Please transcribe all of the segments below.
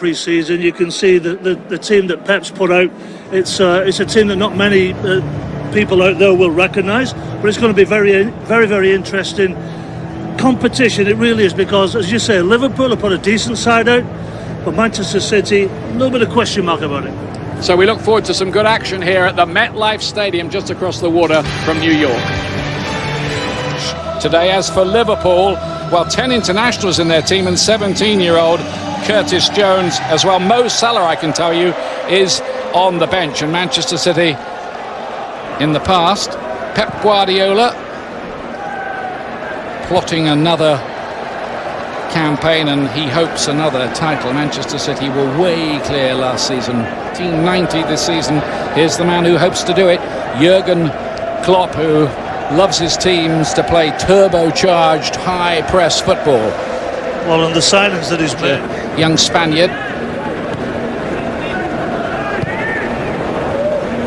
pre-season, you can see the team that Pep's put out. It's a team that not many people out there will recognise, but it's going to be very interesting competition. It really is, because, as you say, Liverpool have put a decent side out, but Manchester City, a little bit of question mark about it. So we look forward to some good action here at the MetLife Stadium just across the water from New York. Today, as for Liverpool, well, 10 internationals in their team and 17-year-old Curtis Jones as well. Mo Salah, I can tell you, is on the bench. And Manchester City in the past, Pep Guardiola plotting another campaign, and he hopes another title. Manchester City were way clear last season. 1990 this season. Here's the man who hopes to do it, Jurgen Klopp, who loves his teams to play turbocharged high press football. Well, and the signings that he's made. Young Spaniard.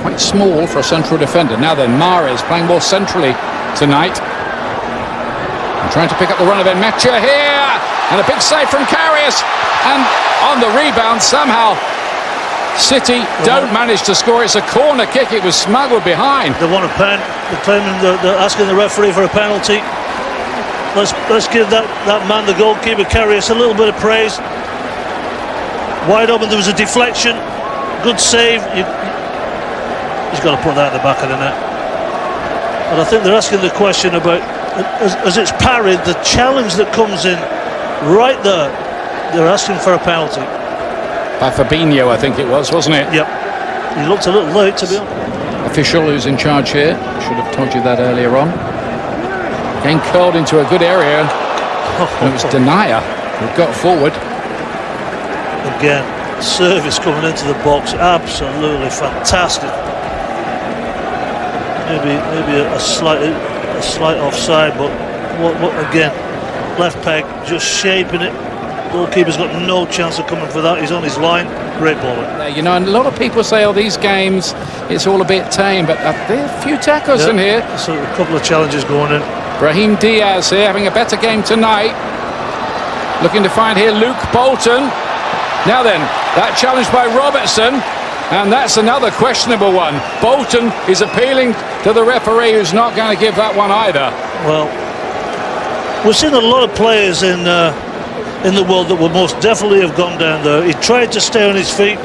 Quite small for a central defender. Now then, Mahrez playing more centrally tonight. And trying to pick up the run of Enmecha here. And a big save from Karius. And on the rebound, somehow City don't manage to score. It's a corner kick. It was smuggled behind. They want a pen. They're claiming they're asking the referee for a penalty. Let's give that man, the goalkeeper, Karius, a little bit of praise. Wide open. There was a deflection. Good save. He's got to put that at the back of the net. And I think they're asking the question about, as it's parried, the challenge that comes in right there. They're asking for a penalty. By Fabinho, I think it was, wasn't it? Yep. He looked a little late, to be honest. Official who's in charge here. Should have told you that earlier on. Getting curled into a good area. And it was Denier who got forward. Again, service coming into the box. Absolutely fantastic. Maybe a slight offside, but what again? Left peg, just shaping it. Goalkeeper's got no chance of coming for that. He's on his line. Great ball. You know, and a lot of people say, oh, these games, it's all a bit tame, but there are a few tackles in here. So a couple of challenges going in. Brahim Diaz here having a better game tonight. Looking to find here Luke Bolton. Now then, that challenge by Robertson, and that's another questionable one. Bolton is appealing to the referee, who's not going to give that one either. Well, we've seen a lot of players in the world that would most definitely have gone down there. He tried to stay on his feet.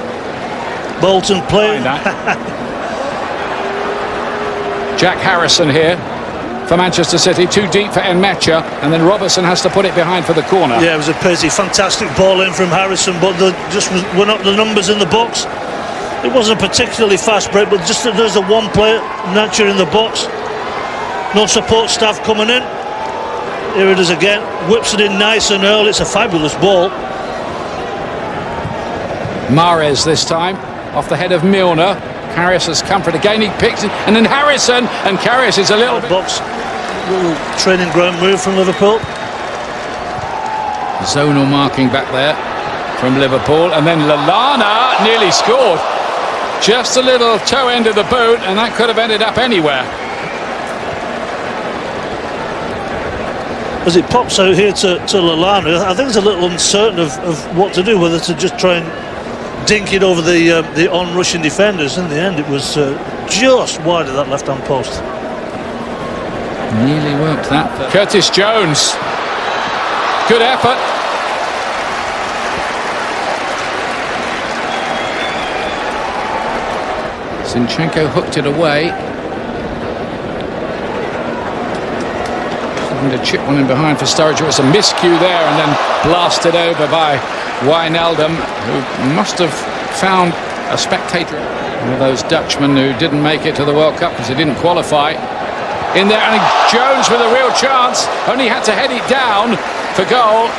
Bolton playing. Jack Harrison here for Manchester City, too deep for Enmecha, and then Robertson has to put it behind for the corner. Yeah, it was a pity. Fantastic ball in from Harrison, but were not the numbers in the box. It wasn't a particularly fast break, but just there's the one player, Nacho, in the box. No support staff coming in. Here it is again. Whips it in nice and early. It's a fabulous ball. Mahrez this time, off the head of Milner. Karius has come for it again. He picks it, and then Harrison, and Karius is a little box. Little training ground move from Liverpool. Zonal marking back there from Liverpool, and then Lallana nearly scored. Just a little toe end of the boot, and that could have ended up anywhere. As it pops out here to Lallana, I think it's a little uncertain of what to do, whether to just try and dink it over the on-rushing defenders. In the end, it was just wide of that left-hand post. Nearly worked that. Curtis Jones. Good effort. Zinchenko hooked it away. To chip one in behind for Sturridge. It was a miscue there, and then blasted over by Wijnaldum, who must have found a spectator. One of those Dutchmen who didn't make it to the World Cup because he didn't qualify. In there, and Jones with a real chance, only had to head it down for goal.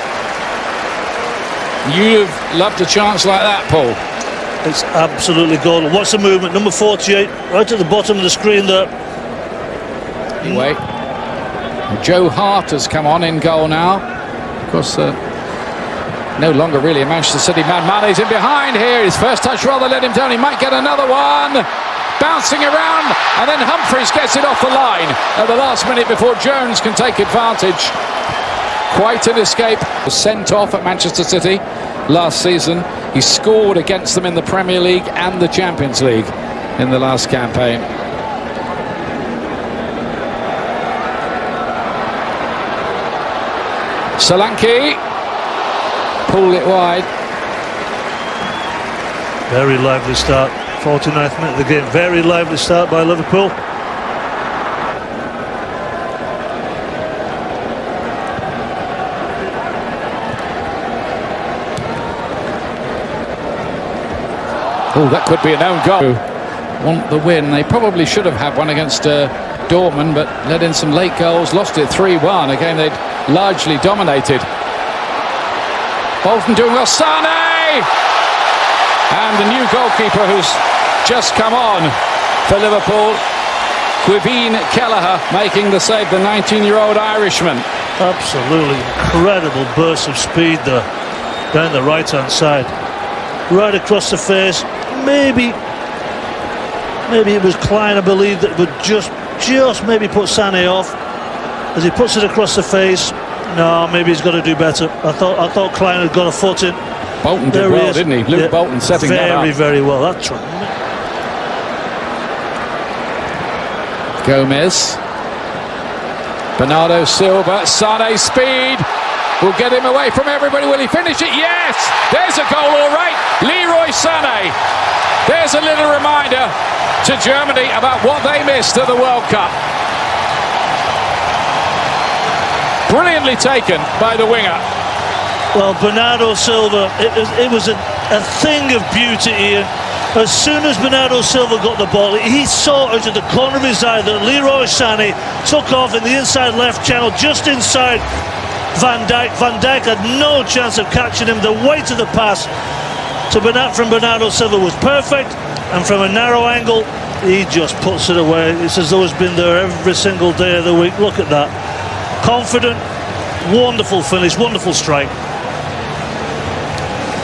You've loved a chance like that, Paul. It's absolutely golden. What's the movement? Number 48, right at the bottom of the screen there. Anyway. Joe Hart has come on in goal now. Of course, no longer really a Manchester City man. Mane's in behind here. His first touch rather let him down. He might get another one. Bouncing around, and then Humphreys gets it off the line at the last minute before Jones can take advantage. Quite an escape. Was sent off at Manchester City last season He scored against them in the Premier League and the Champions League in the last campaign. Solanke pulled it wide. Very lively start, 49th minute of the game. Very lively start by Liverpool. Oh, that could be an own goal. Want the win. They probably should have had one against Dortmund, but let in some late goals. Lost it 3-1. A game they'd largely dominated. Bolton doing well. Sane! And the new goalkeeper who's just come on for Liverpool, Quiveen Kelleher, making the save, the 19-year-old Irishman. Absolutely incredible burst of speed there, down the right-hand side. Right across the face. Maybe it was Klein, I believe, that would just maybe put Sané off as he puts it across the face. No, maybe he's got to do better. I thought Klein had got a foot in. Bolton did well, didn't he? Luke Bolton setting that up. Very well. That's right. Gomez, Bernardo Silva, Sané's speed will get him away from everybody. Will he finish it? Yes! There's a goal, all right. Leroy Sané. There's a little reminder to Germany about what they missed at the World Cup. Brilliantly taken by the winger. Well, Bernardo Silva, it was a thing of beauty, Ian. As soon as Bernardo Silva got the ball, he saw out of the corner of his eye that Leroy Sané took off in the inside left channel, just inside Van Dijk. Van Dijk had no chance of catching him. The weight of the pass from Bernardo Silva was perfect, and from a narrow angle, he just puts it away. It's as though he's been there every single day of the week. Look at that. Confident, wonderful finish, wonderful strike.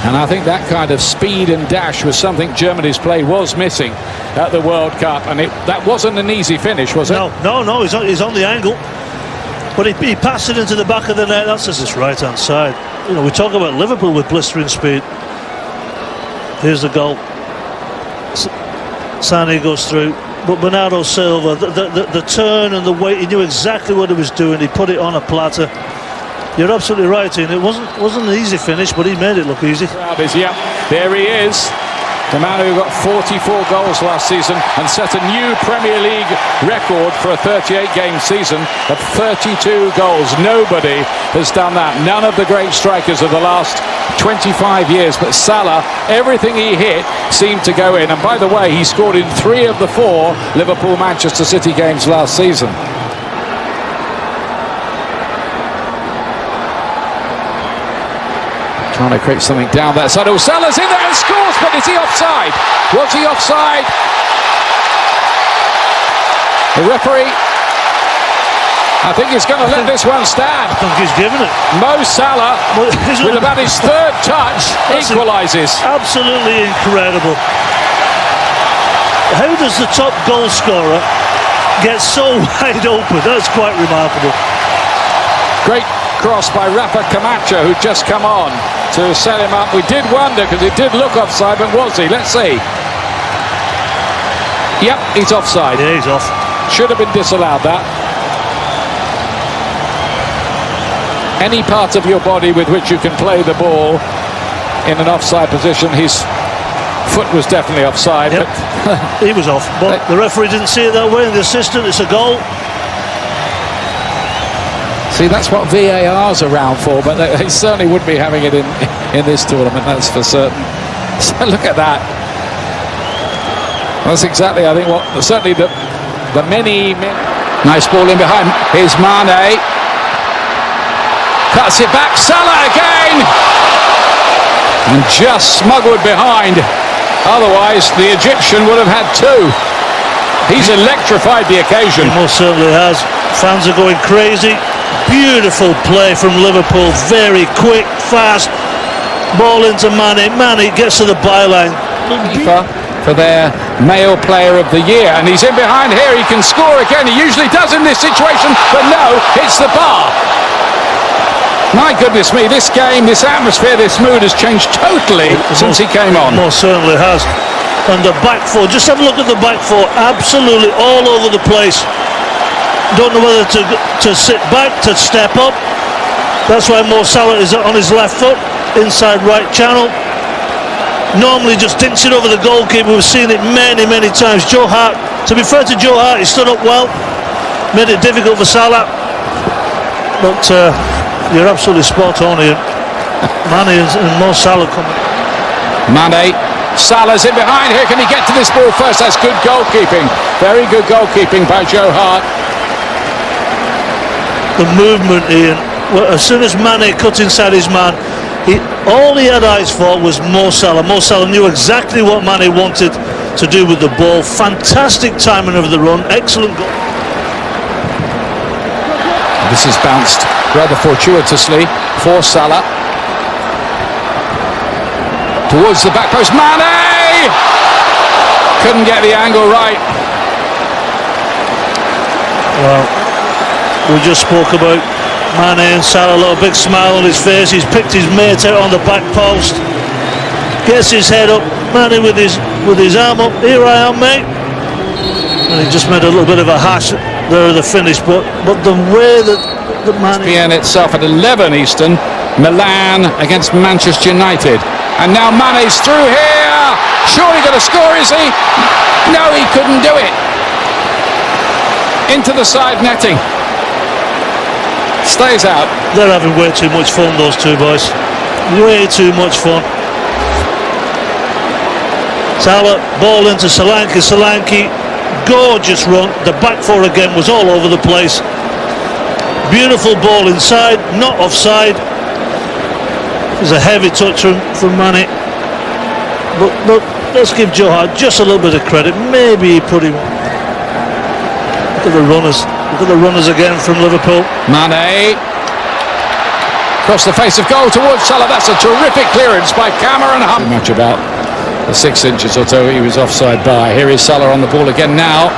And I think that kind of speed and dash was something Germany's play was missing at the World Cup, and that wasn't an easy finish, was it? No, he's on the angle, but he passed it into the back of the net. That's just his right-hand side. You know, we talk about Liverpool with blistering speed. Here's the goal. Sané goes through, but Bernardo Silva, the turn and the weight, he knew exactly what he was doing. He put it on a platter. You're absolutely right, Ian. It wasn't an easy finish, but he made it look easy. Yeah, there he is. The man who got 44 goals last season and set a new Premier League record for a 38-game season of 32 goals. Nobody has done that. None of the great strikers of the last 25 years. But Salah, everything he hit seemed to go in. And by the way, he scored in 3 of the 4 Liverpool-Manchester City games last season. Trying to create something down that side. Oh, Salah's in there and scores, but is he offside? Was he offside? The referee, I think he's going to let this one stand. I think he's given it. Mo Salah, with about his 3rd touch, equalises. Absolutely incredible. How does the top goal scorer get so wide open? That's quite remarkable. Great cross by Rafa Camacho, who'd just come on to set him up. We did wonder, because it did look offside, but was he? Let's see. Yep, he's offside. Yeah, he's off. Should have been disallowed, that. Any part of your body with which you can play the ball in an offside position, his foot was definitely offside. Yep. But he was off, but the referee didn't see it that way, and the assistant, it's a goal. See, that's what VAR's around for, but they certainly wouldn't be having it in this tournament, that's for certain. So look at that. That's exactly, I think, what certainly the many... Nice ball in behind. Here's Mane. Cuts it back. Salah again! And just smuggled behind. Otherwise, the Egyptian would have had 2. He's electrified the occasion. He most certainly has. Fans are going crazy. Beautiful play from Liverpool. Very quick, fast. Ball into Mane. Mane gets to the byline. For their male player of the year. And he's in behind here. He can score again. He usually does in this situation. But no, hits the bar. My goodness me, this game, this atmosphere, this mood has changed totally since he came on. Most certainly has. And the back four, just have a look at the back four, absolutely all over the place. Don't know whether to sit back, to step up. That's why Mo Salah is on his left foot, inside right channel. Normally just dinks it over the goalkeeper. We've seen it many, many times. Joe Hart, to be fair to Joe Hart, he stood up well, made it difficult for Salah. But you're absolutely spot on here. Mane and Mo Salah coming. Mane, Salah's in behind here. Can he get to this ball first? That's good goalkeeping. Very good goalkeeping by Joe Hart. The movement, Ian. Well, as soon as Mane cut inside his man, all he had eyes for was Mo Salah. Mo Salah knew exactly what Mane wanted to do with the ball. Fantastic timing of the run. Excellent goal. This is bounced rather fortuitously for Salah. Towards the back post. Mane! Couldn't get the angle right. Well, we just spoke about Mane and Salah, a little big smile on his face. He's picked his mate out on the back post. Gets his head up. Mane with his arm up. Here I am, mate. And he just made a little bit of a hash there at the finish. But the way that Mane... ESPN itself at 11 Eastern. Milan against Manchester United. And now Mane's through here. Surely going to score, is he? No, he couldn't do it. Into the side netting. Stays out. They're having way too much fun, those two boys. Way too much fun. Salah, ball into Solanke. Solanke, gorgeous run. The back four again was all over the place. Beautiful ball inside, not offside. There's a heavy touch from Mane. But let's give Joe Hart just a little bit of credit. Maybe he put him... Look at the runners. Look at the runners again from Liverpool. Mane. Across the face of goal towards Salah. That's a terrific clearance by Cameron Hunt. Much about the 6 inches or so he was offside by. Here is Salah on the ball again now.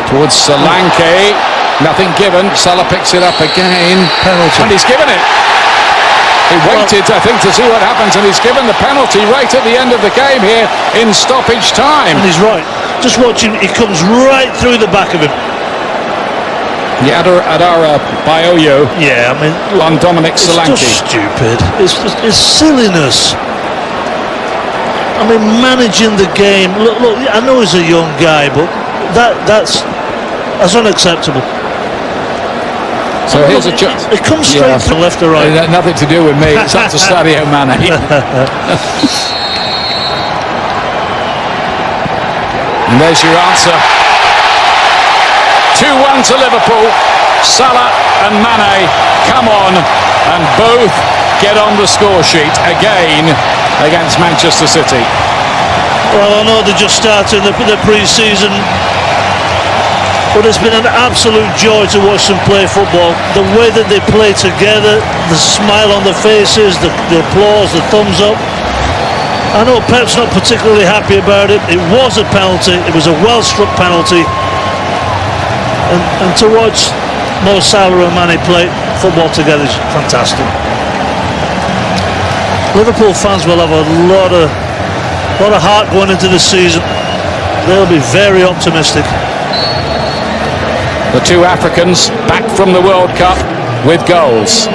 Towards Solanke. Nothing given. Salah picks it up again. Penalty. And he's given it. He waited, I think, to see what happens, and he's given the penalty right at the end of the game here in stoppage time. And he's right. Just watch him. He comes right through the back of him. Yeah, Adara Bayoyo. Yeah, I mean... On Dominic Solanke. It's just stupid. It's silliness. I mean, managing the game. Look, I know he's a young guy, but that's unacceptable. So here's a chance. It comes straight from left to right. Nothing to do with me. It's up to Sadio Mane. And there's your answer. 2-1 to Liverpool. Salah and Mane come on and both get on the score sheet again against Manchester City. Well, I know they just started the pre-season, but it's been an absolute joy to watch them play football. The way that they play together, the smile on their faces, the applause, the thumbs up. I know Pep's not particularly happy about it. It was a penalty. It was a well-struck penalty. And to watch Mo Salah and Mane play football together is fantastic. Liverpool fans will have a lot of heart going into this season. They'll be very optimistic. The two Africans back from the World Cup with goals.